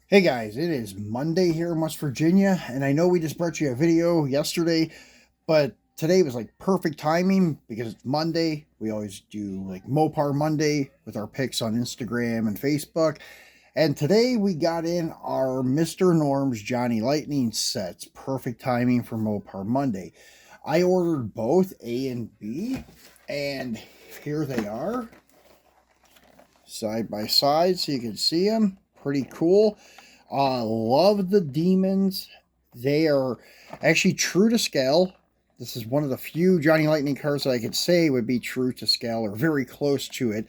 Hey guys, it is Monday here in West Virginia, and I know we just brought you a video yesterday, but today was like perfect timing because it's Monday. We always do like Mopar Monday with our pics on Instagram and Facebook, and today we got in our Mr. Norm's Johnny Lightning sets. Perfect timing for Mopar Monday. I ordered both A and B, and here they are, side by side, so you can see them. Pretty cool. Love the demons. They are actually true to scale. This is one of the few Johnny Lightning cars that I could say would be true to scale or very close to it.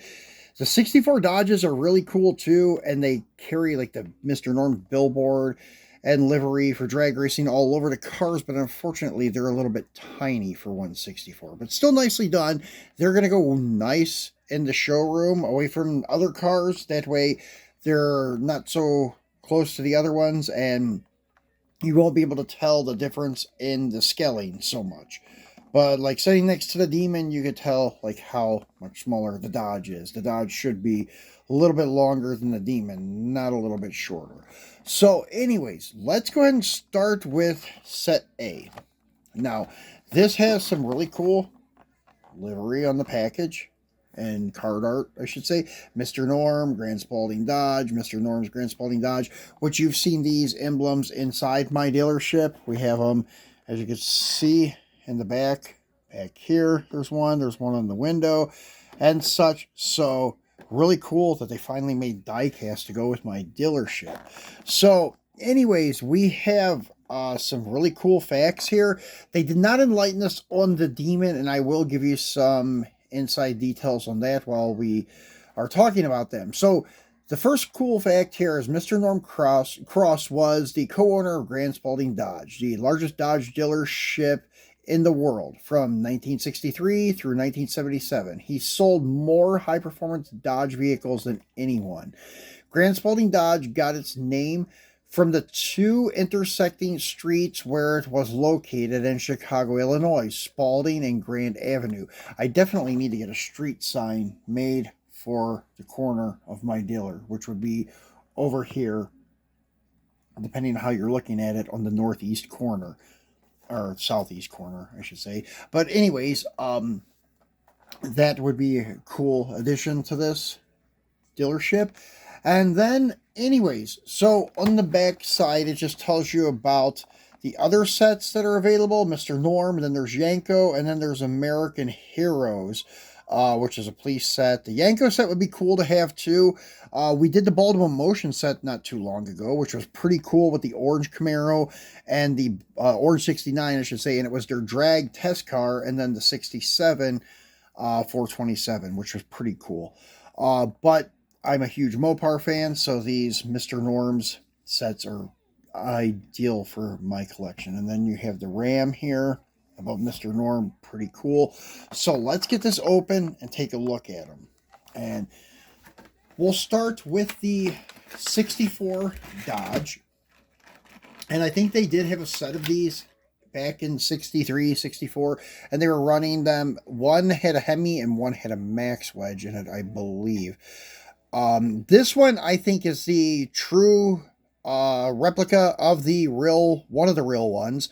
The 64 Dodges are really cool too, and they carry like the Mr.Norm billboard and livery for drag racing all over the cars, but unfortunately they're a little bit tiny for 164, but still nicely done. They're going to go nice in the showroom away from other cars. That way they're not so close to the other ones, and you won't be able to tell the difference in the scaling so much. But like sitting next to the Demon, you could tell like how much smaller the Dodge is. The Dodge should be a little bit longer than the Demon, not a little bit shorter. So anyways, let's go ahead and start with set A. Now, this has some really cool livery on the package and card art, I should say. Mr. Norm, Grand Spaulding Dodge, Mr. Norm's Grand Spaulding Dodge, which you've seen these emblems inside my dealership. We have them, as you can see, in the back here. There's one on the window and such. So really cool that they finally made diecast to go with my dealership. So anyways, we have some really cool facts here. They did not enlighten us on the Demon, and I will give you some inside details on that while we are talking about them. So the first cool fact here is Mr. Norm Cross was the co-owner of Grand Spaulding Dodge, the largest Dodge dealership in the world from 1963 through 1977. He sold more high-performance Dodge vehicles than anyone. Grand Spaulding Dodge got its name from the two intersecting streets where it was located in Chicago, Illinois, Spaulding and Grand Avenue. I definitely need to get a street sign made for the corner of my dealer, which would be over here, depending on how you're looking at it, on the northeast corner, or southeast corner, I should say. But anyways, that would be a cool addition to this dealership. And then, anyways, so on the back side, it just tells you about the other sets that are available. Mr. Norm, and then there's Yanko, and then there's American Heroes, which is a police set. The Yanko set would be cool to have too. We did the Baltimore Motion set not too long ago, which was pretty cool with the orange Camaro and the orange 69, I should say, and it was their drag test car, and then the 67 427, which was pretty cool. But I'm a huge Mopar fan, so these Mr. Norm's sets are ideal for my collection. And then you have the Ram here above Mr. Norm, pretty cool. So let's get this open and take a look at them. And we'll start with the 64 Dodge. And I think they did have a set of these back in 63, 64, and they were running them. One had a Hemi and one had a Max Wedge in it, I believe. This one I think is the true replica of the real, one of the real ones,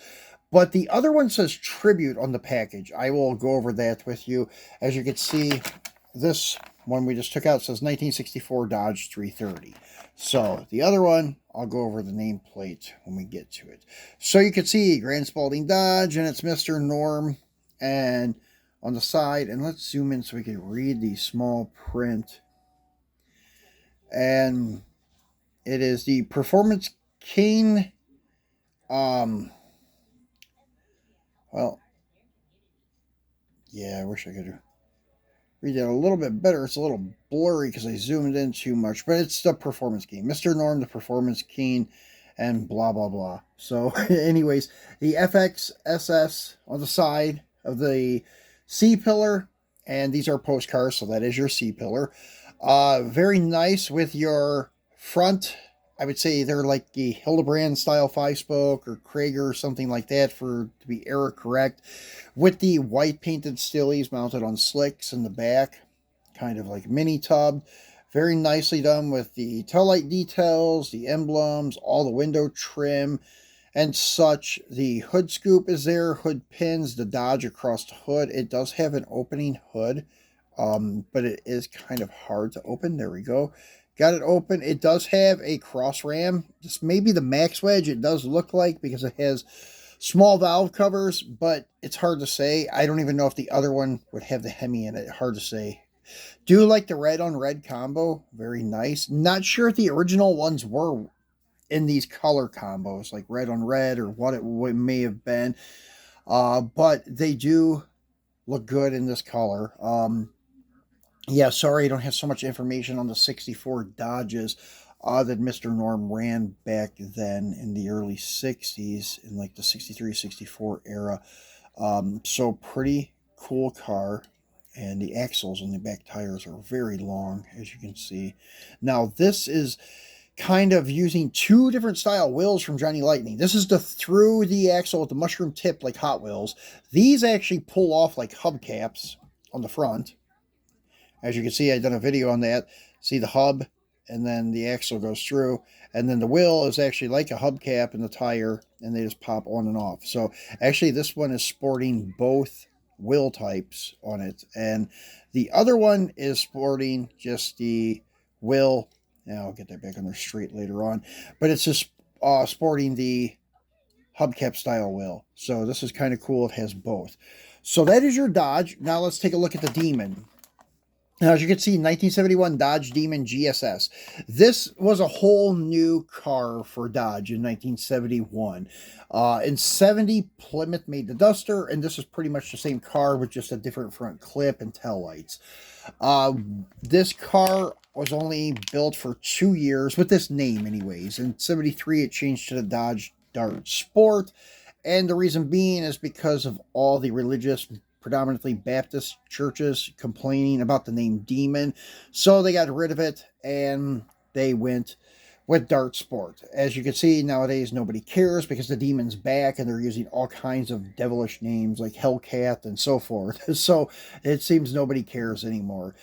but the other one says tribute on the package. I will go over that with you. As you can see, this one we just took out says 1964 Dodge 330. So the other one, I'll go over the nameplate when we get to it. So you can see Grand Spaulding Dodge, and it's Mr. Norm, and on the side, and let's zoom in so we can read the small print. And it is the Performance King. Well, yeah, I wish I could read that a little bit better. It's a little blurry because I zoomed in too much, but it's the Performance King. Mr. Norm, the Performance King, and blah, blah, blah. So, anyways, the FXSS on the side of the C-pillar, and these are postcards, so that is your C-pillar. Very nice with your front. I would say they're like the Hildebrand style 5-spoke or Krager or something like that to be error correct, with the white painted stillies mounted on slicks in the back, kind of like mini tub. Very nicely done with the taillight details, the emblems, all the window trim and such. The hood scoop is there, hood pins, the Dodge across the hood. It does have an opening hood, but it is kind of hard to open. There we go. Got it open. It does have a cross ram. This may be the max wedge, it does look like, because it has small valve covers, but it's hard to say. I don't even know if the other one would have the Hemi in it. Hard to say. Do like the red on red combo. Very nice. Not sure if the original ones were in these color combos, like red on red or what it may have been. But they do look good in this color. Yeah, sorry I don't have so much information on the 64 Dodges that Mr.Norm ran back then in the early 60s, in like the 63, 64 era. So pretty cool car. And the axles on the back tires are very long, as you can see. Now, this is kind of using two different style wheels from Johnny Lightning. This is the through the axle with the mushroom tip like Hot Wheels. These actually pull off like hubcaps on the front. As you can see, I've done a video on that. See the hub, and then the axle goes through, and then the wheel is actually like a hubcap in the tire, and they just pop on and off. So actually this one is sporting both wheel types on it, and the other one is sporting just the wheel. Now I'll get that back on there straight later on, but it's just sporting the hubcap style wheel. So this is kind of cool. It has both. So that is your Dodge. Now let's take a look at the Demon. Now, as you can see, 1971 Dodge Demon GSS. This was a whole new car for Dodge in 1971. In 70, Plymouth made the Duster, and this is pretty much the same car with just a different front clip and tail lights. This car was only built for 2 years, with this name anyways. In 73, it changed to the Dodge Dart Sport, and the reason being is because of all the religious, predominantly Baptist churches complaining about the name Demon. So they got rid of it and they went with Dart Sport. As you can see, nowadays nobody cares because the Demon's back and they're using all kinds of devilish names like Hellcat and so forth. So it seems nobody cares anymore.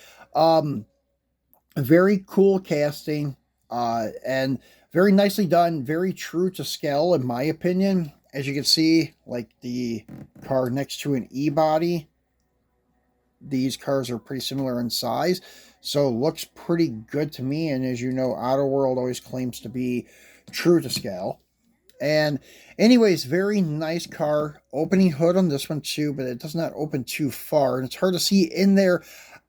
Very cool casting and very nicely done. Very true to scale in my opinion. As you can see, like the car next to an E-body, these cars are pretty similar in size, so looks pretty good to me. And as you know, Auto World always claims to be true to scale. And anyways, very nice car. Opening hood on this one too, but it does not open too far, and it's hard to see in there.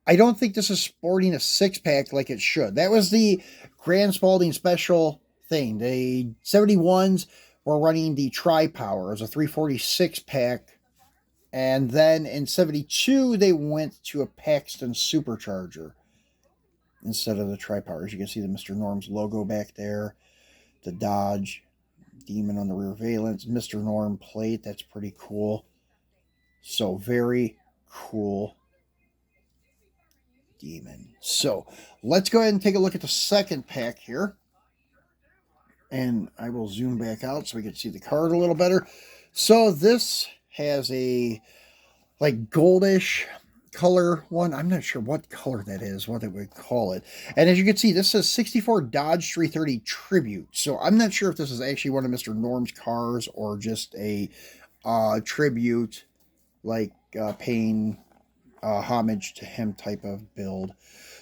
I don't think this is sporting a six-pack like it should. That was the Grand Spaulding special thing. The 71s were running the Tri-Power as a 346 pack, and then in 72 they went to a Paxton Supercharger instead of the Tri-Power. As you can see, the Mr.Norm's logo back there, the Dodge Demon on the rear valence, Mr.Norm plate. That's pretty cool. So very cool Demon. So let's go ahead and take a look at the second pack here. And I will zoom back out so we can see the card a little better. So this has a like goldish color one. I'm not sure what color that is, what they would call it. And as you can see, this says 64 Dodge 330 Tribute. So I'm not sure if this is actually one of Mr. Norm's cars or just a tribute, like paying homage to him type of build.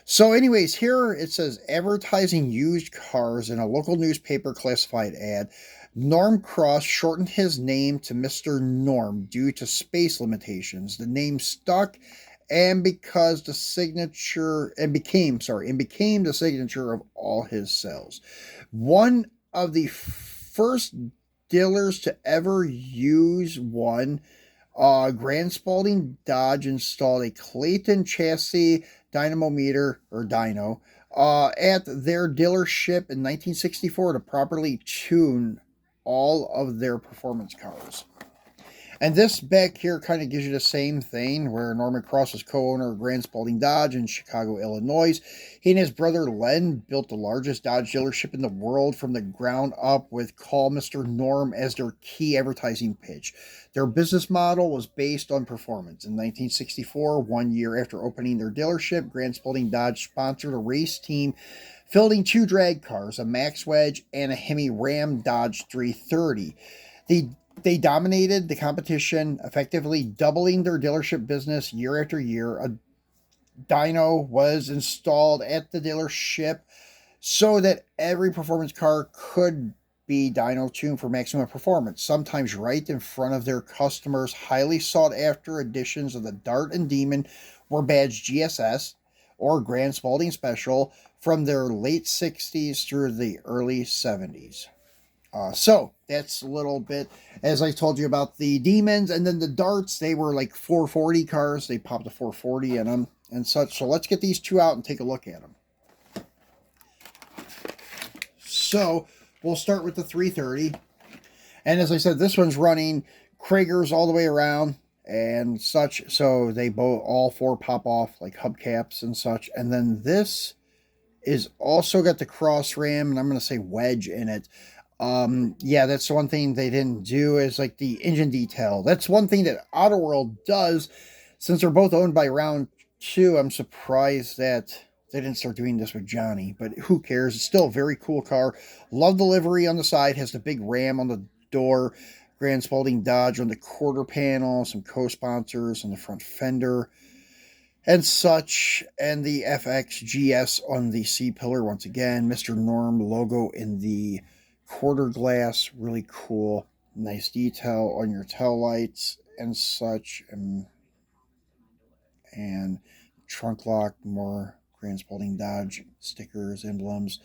So anyways, here it says advertising used cars in a local newspaper classified ad. Norm Cross shortened his name to Mr. Norm due to space limitations. The name stuck and because the signature and became the signature of all his sales. One of the first dealers to ever use one, Grand Spaulding Dodge installed a Clayton chassis dynamometer, or dyno, at their dealership in 1964 to properly tune all of their performance cars. And this back here kind of gives you the same thing, where Norman Cross is co-owner of Grand Spaulding Dodge in Chicago, Illinois. He and his brother Len built the largest Dodge dealership in the world from the ground up, with Call Mr.Norm as their key advertising pitch. Their business model was based on performance. In 1964, 1 year after opening their dealership, Grand Spaulding Dodge sponsored a race team fielding 2 drag cars, a Max Wedge and a Hemi Ram Dodge 330. They dominated the competition, effectively doubling their dealership business year after year. A dyno was installed at the dealership so that every performance car could be dyno tuned for maximum performance, sometimes right in front of their customers. Highly sought after editions of the Dart and Demon were badged GSS or Grand Spaulding Special from their late 60s through the early 70s. So that's a little bit, as I told you about the Demons, and then the Darts, they were like 440 cars. They popped a 440 in them and such. So let's get these two out and take a look at them. So we'll start with the 330. And as I said, this one's running Kragers all the way around and such. So they both, all 4 pop off like hubcaps and such. And then this is also got the cross ram, and I'm going to say wedge in it. Yeah, that's the one thing they didn't do, is like the engine detail. That's one thing that Auto World does. Since they're both owned by Round 2, I'm surprised that they didn't start doing this with Johnny, but who cares? It's still a very cool car. Love the livery on the side. Has the big ram on the door. Grand Spaulding Dodge on the quarter panel. Some co-sponsors on the front fender and such, and the FXGS on the C-pillar. Once again, Mr.Norm logo in the quarter glass. Really cool. Nice detail on your tail lights and such, and trunk lock, more Grand Spaulding Dodge stickers, emblems.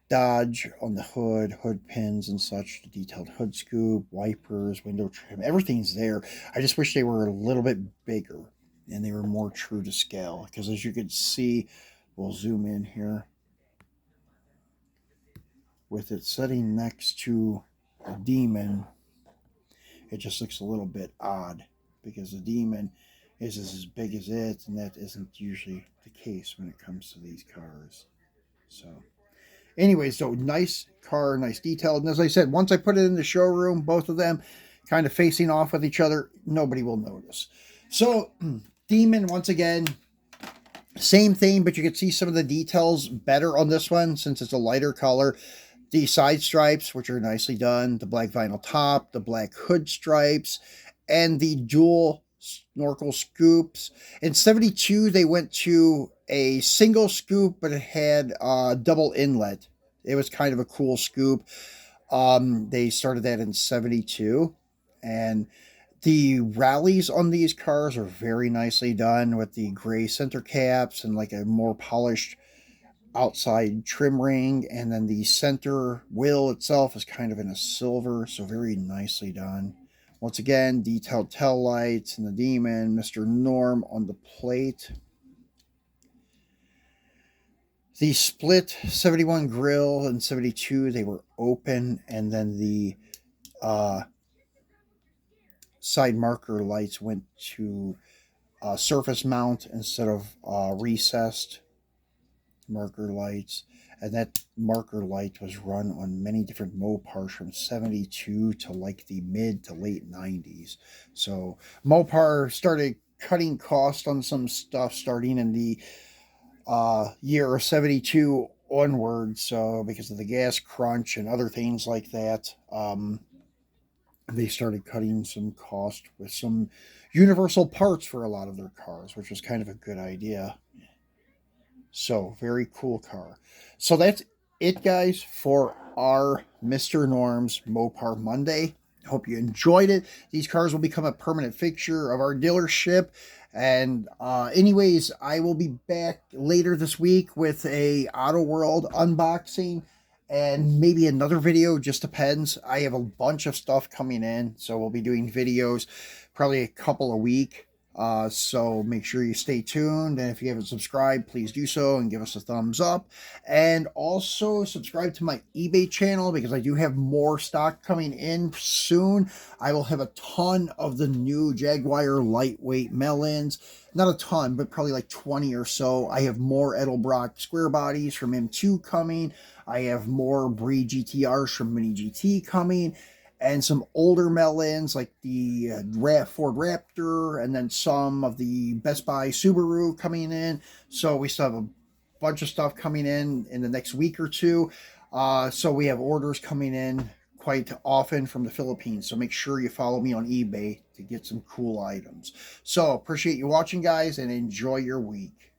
Dodge on the hood pins and such, the detailed hood scoop, wipers, window trim, everything's there. I just wish they were a little bit bigger and they were more true to scale, because as you can see, we'll zoom in here, with it sitting next to a Demon, it just looks a little bit odd, because the Demon is as big as it, and that isn't usually the case when it comes to these cars. So anyway, so nice car, nice detail. And as I said, once I put it in the showroom, both of them kind of facing off with each other, nobody will notice. So Demon, once again, same thing, but you can see some of the details better on this one since it's a lighter color. The side stripes, which are nicely done, the black vinyl top, the black hood stripes, and the dual snorkel scoops. In 72, they went to a single scoop, but it had a double inlet. It was kind of a cool scoop. They started that in 72, and the rallies on these cars are very nicely done, with the gray center caps and like a more polished outside trim ring, and then the center wheel itself is kind of in a silver, so very nicely done. Once again, detailed tail lights and the Demon, Mr.Norm on the plate. The split 71 grill and 72, they were open, and then the side marker lights went to surface mount instead of recessed marker lights. And that marker light was run on many different Mopars from 72 to like the mid to late 90s. So Mopar started cutting cost on some stuff starting in the year 72 onward. So because of the gas crunch and other things like that, they started cutting some cost with some universal parts for a lot of their cars, which was kind of a good idea. So very cool car. So that's it, guys, for our Mr. Norm's Mopar Monday. Hope you enjoyed it. These cars will become a permanent fixture of our dealership. And anyways, I will be back later this week with a Auto World unboxing and maybe another video, just depends. I have a bunch of stuff coming in, so we'll be doing videos probably a couple a week. So make sure you stay tuned, and if you haven't subscribed, please do so and give us a thumbs up. And also subscribe to my eBay channel, because I do have more stock coming in soon. I will have a ton of the new Jaguar lightweight melons. Not a ton, but probably like 20 or so. I have more Edelbrock square bodies from M2 coming. I have more Bree GTRs from Mini GT coming, and some older melons like the Ford Raptor, and then some of the Best Buy Subaru coming in. So we still have a bunch of stuff coming in the next week or two. So we have orders coming in quite often from the Philippines. So make sure you follow me on eBay to get some cool items. So appreciate you watching, guys, and enjoy your week.